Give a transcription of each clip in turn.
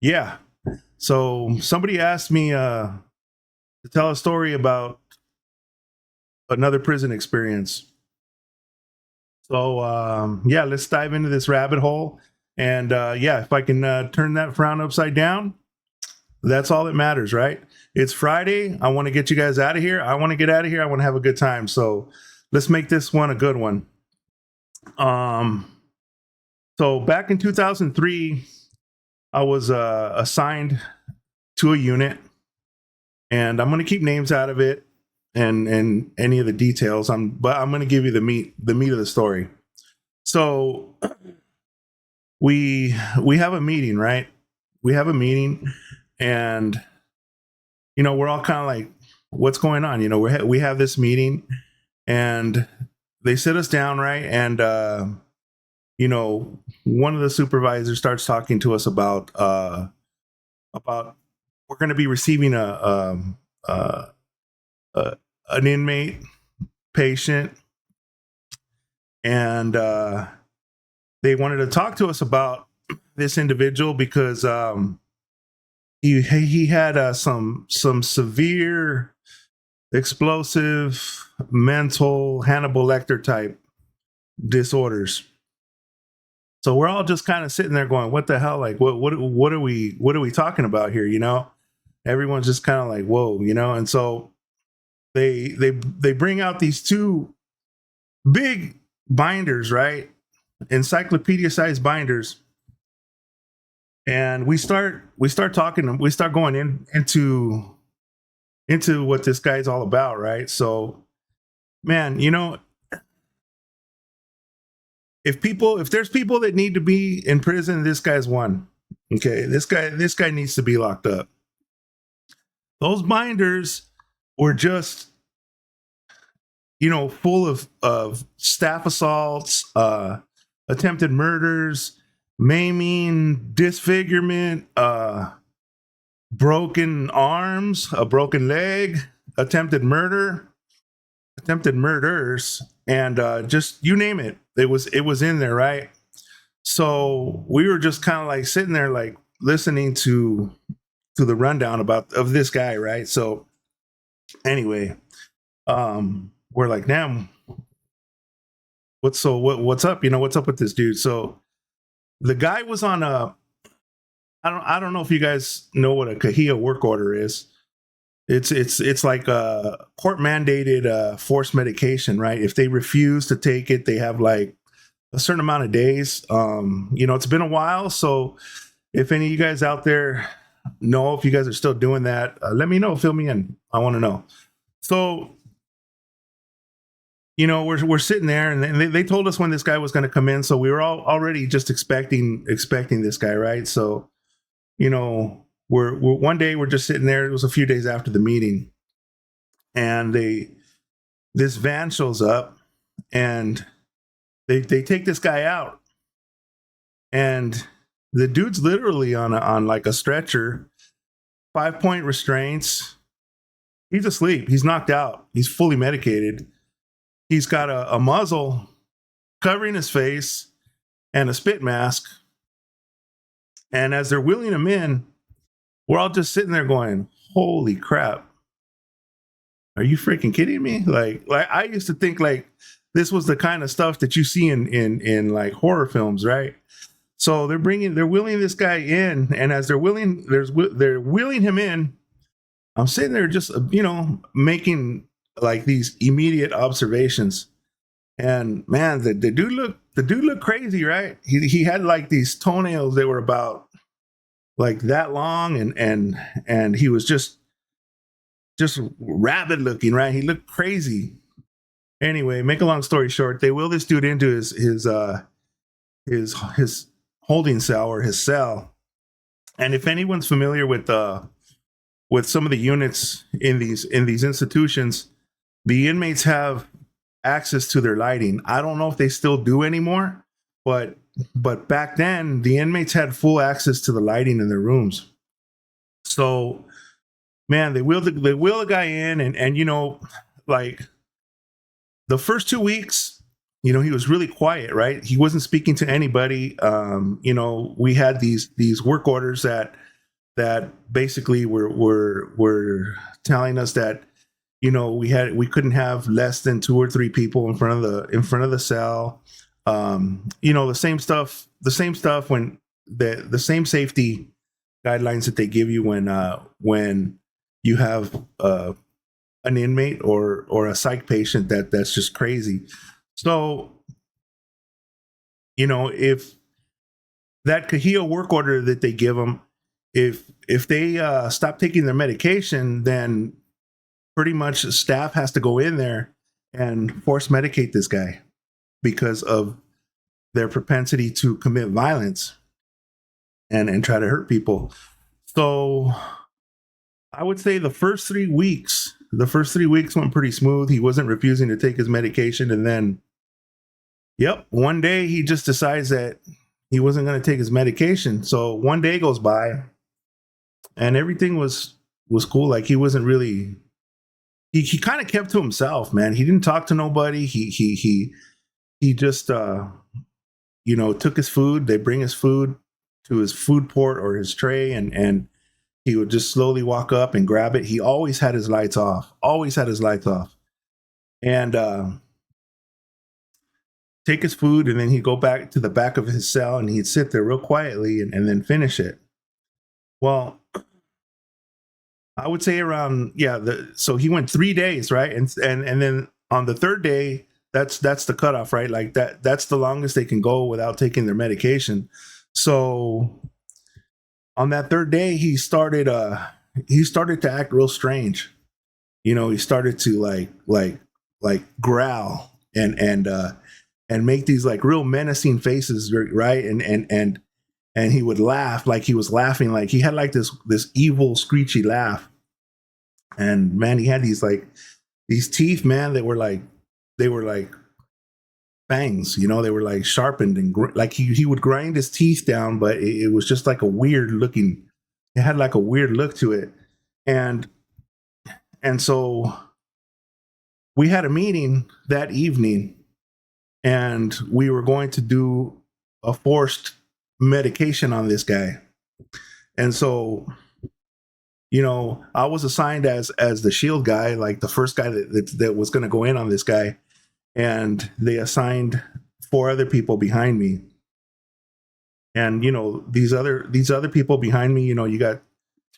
Yeah. So somebody asked me to tell a story about another prison experience. So yeah, let's dive into this rabbit hole. And yeah, if I can turn that frown upside down, that's all that matters, right? It's Friday. I want to get you guys out of here. I want to get out of here. I want to have a good time. So let's make this one a good one. Um, so back in 2003, I was assigned to a unit, and I'm going to keep names out of it and any of the details. But I'm going to give you the meat of the story. So we have a meeting, right? We have a meeting, and we're all kind of like, what's going on? We have this meeting, and they sit us down, right? And one of the supervisors starts talking to us about we're going to be receiving a an inmate patient, and they wanted to talk to us about this individual because he had some severe explosive mental Hannibal Lecter type disorders. So we're all just kind of sitting there going, what the hell? Like, what are we talking about here? Everyone's just kind of like, whoa, And so they bring out these two big binders, right? Encyclopedia sized binders. And we start talking, we start going into what this guy's all about, right? So, man, if there's people that need to be in prison, this guy's one. Okay, this guy needs to be locked up. Those binders were just full of staff assaults, attempted murders, maiming, disfigurement, broken arms, a broken leg, attempted murders, and just you name it. It was in there, right? So we were just kind of like sitting there, like listening to the rundown of this guy, right? So anyway, we're like, damn, what's up? What's up with this dude? So the guy was on I don't know if you guys know what a Kahia work order is. It's like a court mandated forced medication, right? If they refuse to take it, they have like a certain amount of days. It's been a while, so if any of you guys out there know if you guys are still doing that, let me know. Fill me in. I want to know. So we're sitting there, and they told us when this guy was going to come in, so we were all already just expecting this guy, right? So we're one day we're just sitting there. It was a few days after the meeting, and this van shows up, and they take this guy out, and the dude's literally on like a stretcher, 5-point restraints. He's asleep. He's knocked out. He's fully medicated. He's got a muzzle covering his face and a spit mask. And as they're wheeling him in, we're all just sitting there going, holy crap. Are you freaking kidding me? Like I used to think like this was the kind of stuff that you see in like horror films, right? So they're wheeling this guy in, and as they're wheeling him in, I'm sitting there just making like these immediate observations. And man, the dude looked crazy, right? He had like these toenails that were about like that long, and he was just rabid looking, right? He looked crazy. Anyway, make a long story short, they wheel this dude into his holding cell or his cell. And if anyone's familiar with some of the units in these institutions, the inmates have access to their lighting. I don't know if they still do anymore, but back then the inmates had full access to the lighting in their rooms. So man, they wheel the guy in, and like the first 2 weeks, he was really quiet, right? He wasn't speaking to anybody. We had these work orders that that basically were telling us that, we couldn't have less than 2 or 3 people in front of the cell. The same stuff when the same safety guidelines that they give you when you have an inmate or a psych patient. That's just crazy. So, if that Cahia work order that they give them, if they stop taking their medication, then pretty much staff has to go in there and force medicate this guy because of their propensity to commit violence and try to hurt people. So I would say the first 3 weeks went pretty smooth. He wasn't refusing to take his medication, and then, yep, one day he just decides that he wasn't going to take his medication. So one day goes by, and everything was cool. Like, he wasn't really. He kind of kept to himself, man. He didn't talk to nobody. He just took his food. They bring his food to his food port or his tray, and he would just slowly walk up and grab it. He always had his lights off. Always had his lights off. And take his food, and then he'd go back to the back of his cell, and he'd sit there real quietly and then finish it. Well, I would say around, so he went 3 days, right? And then on the third day, that's the cutoff, right? Like that's the longest they can go without taking their medication. So on that third day, he started to act real strange. He started to like growl and make these like real menacing faces, right? And he would laugh like he was laughing, like he had like this evil screechy laugh. And man, he had these teeth, man, that were like fangs, they were like sharpened and like he would grind his teeth down, but it was just like a weird looking. It had like a weird look to it, and so we had a meeting that evening, and we were going to do a forced medication on this guy. And so, I was assigned as the shield guy, like the first guy that was going to go in on this guy, and they assigned 4 other people behind me. And these other people behind me, you got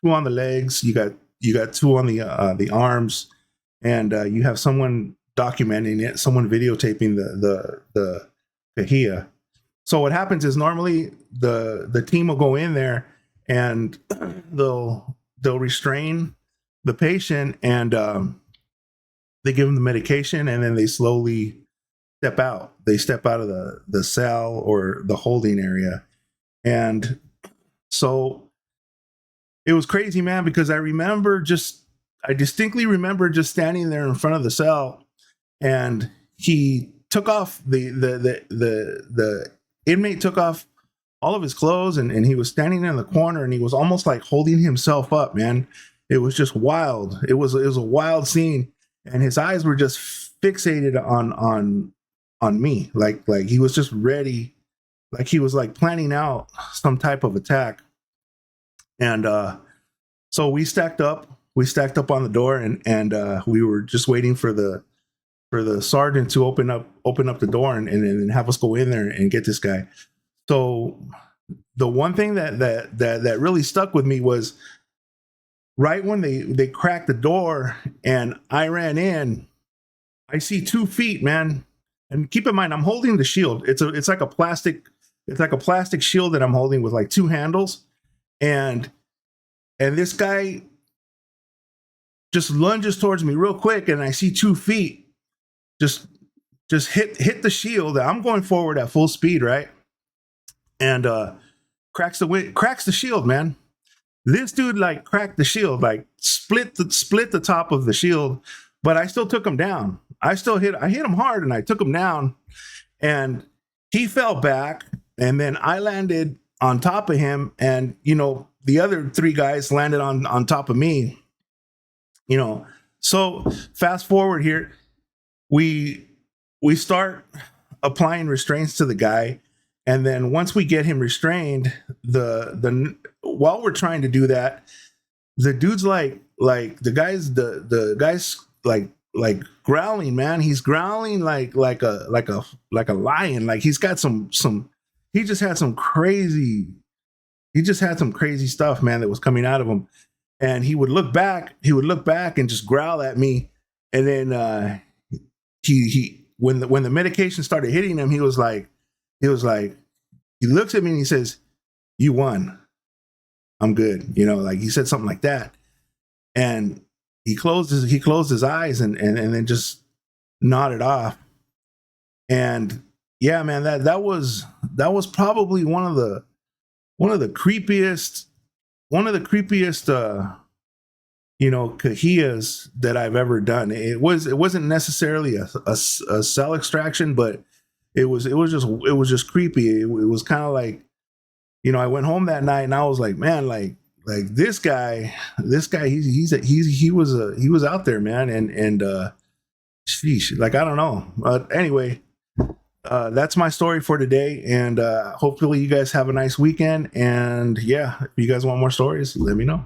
2 on the legs, you got 2 on the arms, and you have someone documenting it, someone videotaping the Cahia. So what happens is normally the team will go in there and they'll restrain the patient, and they give them the medication, and then they slowly step out. They step out of the cell or the holding area. And so it was crazy, man, because I distinctly remember just standing there in front of the cell, and he took off the inmate took off all of his clothes, and he was standing in the corner, and he was almost like holding himself up, man. It was just wild. It was a wild scene, and his eyes were just fixated on me, like he was just ready, like he was like planning out some type of attack. And so we stacked up on the door, and we were just waiting for the sergeant to open up the door and have us go in there and get this guy. So the one thing that really stuck with me was right when they cracked the door and I ran in, I see 2 feet, man. And keep in mind, I'm holding the shield. It's like a plastic shield that I'm holding with like 2 handles. And this guy just lunges towards me real quick, and I see 2 feet just hit the shield. I'm going forward at full speed, right? And cracks the shield, man. This dude like cracked the shield, like split the top of the shield, but I still took him down. I hit him hard, and I took him down, and he fell back, and then I landed on top of him, and the other 3 guys landed on top of me. So fast forward here, we start applying restraints to the guy, and then once we get him restrained, while we're trying to do that, the dude's like the guy's like growling, man. He's growling like a lion. Like he's got some he just had some crazy stuff, man, that was coming out of him. And he would look back and just growl at me. And then he when the medication started hitting him, he was like he looks at me and he says, "You won. I'm good." Like he said something like that. And he closed his eyes and then just nodded off. And yeah, man, that was probably one of the creepiest Cajías that I've ever done. It wasn't necessarily a cell extraction, but it was just creepy. It was kind of like, I went home that night and I was like, man, like this guy, he was out there, man. And sheesh, like, I don't know. Anyway, that's my story for today. And hopefully you guys have a nice weekend. And yeah, if you guys want more stories, let me know.